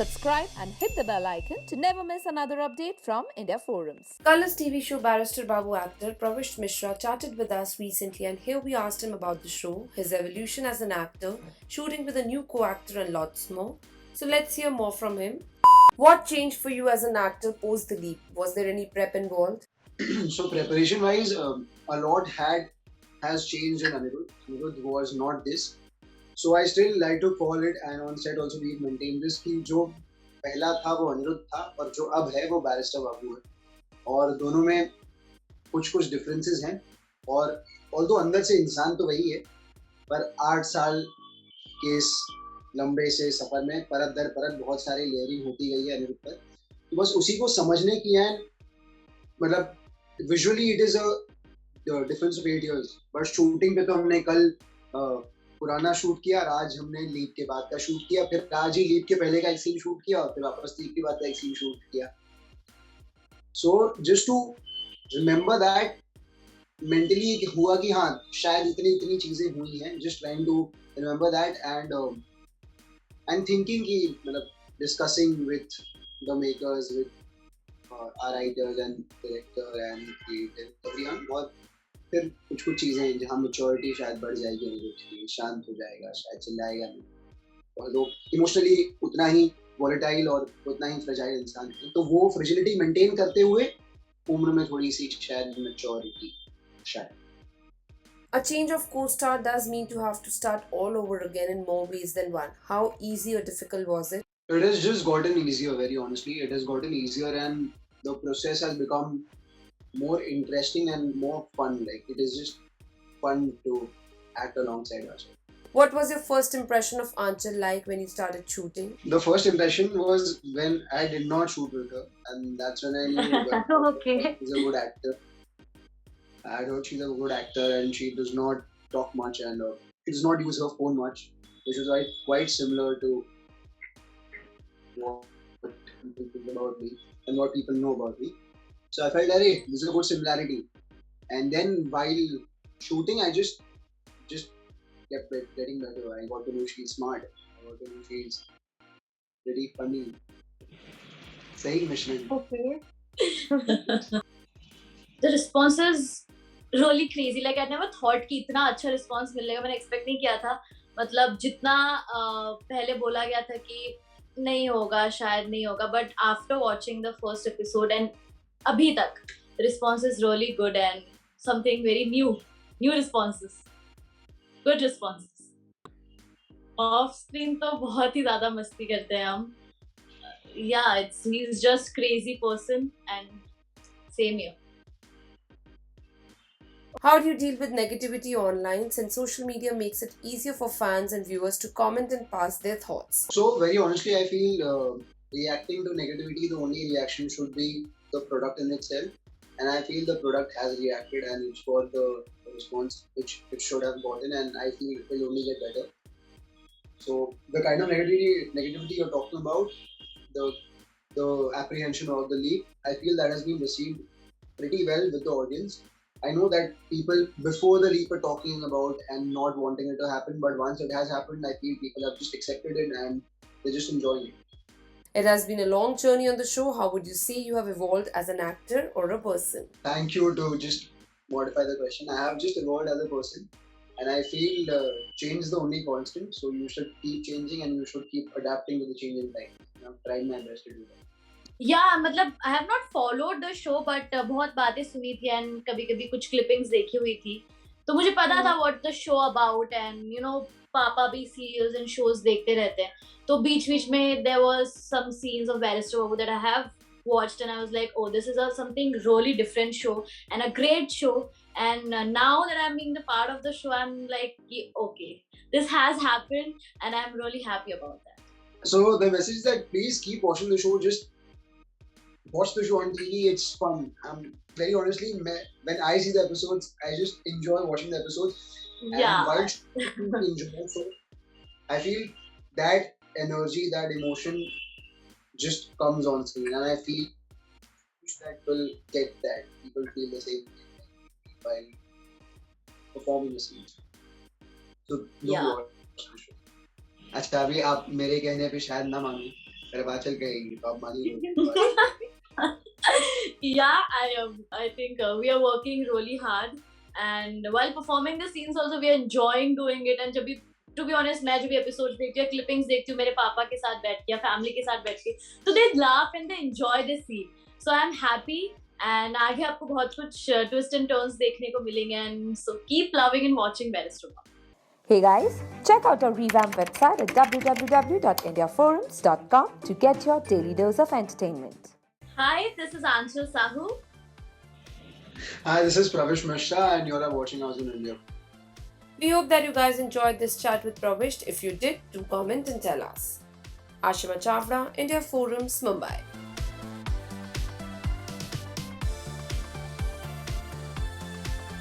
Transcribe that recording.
subscribe and hit the bell icon to never miss another update from India Forums. Colors TV show Barrister Babu actor Pravish Mishra chatted with us recently, and here we asked him about the show, his evolution as an actor, shooting with a new co-actor, and lots more. So let's hear more from him. What changed for you as an actor post the leap? Was there any prep involved? So preparation wise, a lot has changed in Anirudh. Anirudh was not this. So I still like to call it, and on set also we maintain this कि जो पहला था वो अनिरुद्ध था और जो अब है वो बैरिस्टर बाबू है, और दोनों में कुछ डिफरेंसेस हैं, और ऑल्दो अंदर से इंसान तो वही है, पर 8 साल के इस लंबे से सफर में परत दर परत बहुत सारी लेयरिंग होती गई है अनिरुद्ध पर, तो बस उसी को समझने की है. मतलब visually it is a difference of 8 years, but shooting पे तो हमने कल पुराना शूट किया, आज हमने लीप के बाद का शूट किया, फिर आज ही लीप के पहले का एक सीन शूट किया और फिर वापस लीप के बाद का एक सीन शूट किया. So just to remember that mentally हुआ कि हाँ शायद इतनी चीजें हुई हैं, just trying to remember that and thinking कि मतलब discussing with the makers, with our writers and director and creator everyone, और फिर कुछ चीजें हैं जहाँ मेच्योरिटी शायद बढ़ जाएगी, अनिरुद्ध शांत हो जाएगा, शायद चिल्लाएगा नहीं, और लोग इमोशनली उतना ही वॉलेटाइल और उतना ही फ्रेजाइल इंसान है, तो वो फ्रेजिलिटी मेंटेन करते हुए उम्र में थोड़ी सी शायद मेच्योरिटी शायद. A change of co-star does mean to have to start all over again in more ways than one. How easy or difficult was it? It has just gotten easier, very honestly. It has gotten easier, and the process has become more interesting and more fun. Like, it is just fun to act alongside us. What was your first impression of Aanchal like when you started shooting? The first impression was when I did not shoot with her, and that's when I knew that Okay. she's a good actor. I heard she's a good actor, and she does not talk much, and she does not use her phone much, which is quite similar to what people think about me and what people know about me. So I felt that hey, this is a good similarity. And then while shooting, I just kept getting better. I got to know she's smart. I got to know she's pretty funny. Sahi Michelin. Okay. The response is really crazy. Like I never thought कि इतना अच्छा response मिलेगा. मैंने expect नहीं किया था. मतलब जितना पहले बोला गया था कि नहीं होगा, शायद नहीं होगा. But after watching the first episode and अभी तक the response is really good and something very new responses, good responses. Off screen तो बहुत ही ज़्यादा मस्ती करते हैं हम. Yeah, he's just crazy person and same here. How do you deal with negativity online, since social media makes it easier for fans and viewers to comment and pass their thoughts? So very honestly, I feel reacting to negativity, the only reaction should be the product in itself, and I feel the product has reacted and it's got the response which it should have gotten, and I feel it will only get better. So the kind of negativity you're talking about, the apprehension of the leak, I feel that has been received pretty well with the audience. I know that people before the leak were talking about and not wanting it to happen, but once it has happened, I feel people have just accepted it and they're just enjoying it. It has been a long journey on the show. How would you say you have evolved as an actor or a person? Thank you. To just modify the question, I have just evolved as a person, and I feel change is the only constant. So you should keep changing and you should keep adapting to the changing time. I'm trying my best to do that. Yeah, मतलब I have not followed the show but बहुत बातें सुनी थी and कभी-कभी कुछ clippings देखी हुई थी, तो मुझे पता था what the show about, and you know पापा भी serials and shows देखते रहते हैं, तो बीच-बीच में there was some scenes of Barrister Babu that I have watched and I was like, oh, this is something really different show and a great show, and now that I'm being the part of the show, I'm like, okay, this has happened and I'm really happy about that. So the message is that please keep watching the show. Just watch the show on TV. It's fun. Very honestly, when I see the episodes, I just enjoy watching the episodes. Yeah. And while enjoy, so I feel that energy, that emotion just comes on screen, and I feel that will get that. People feel the same thing while performing the scene. So do Yeah. watch the show. अच्छा अभी आप मेरे कहने पे शायद ना मानो, अरे बात चल कहेगी तो आप मानिए Yeah, I think we are working really hard, and while performing the scenes also we are enjoying doing it. And जब भी to be honest, मैं जब भी episodes देखती हूँ, clippings देखती हूँ मेरे पापा के साथ बैठ के या family के साथ बैठ के, तो they laugh and they enjoy the scene. So I'm happy, and आगे आपको बहुत कुछ twists and turns देखने को मिलेंगे, and so keep loving and watching Barrister Bob. Hey guys, check out our revamped website at www.indiaforums.com to get your daily dose of entertainment. Hi, this is Anshul Sahu. Hi, this is Pravish Mishra and you all are watching House in India. We hope that you guys enjoyed this chat with Pravish. If you did, do comment and tell us. Ashima Chavda, India Forums, Mumbai.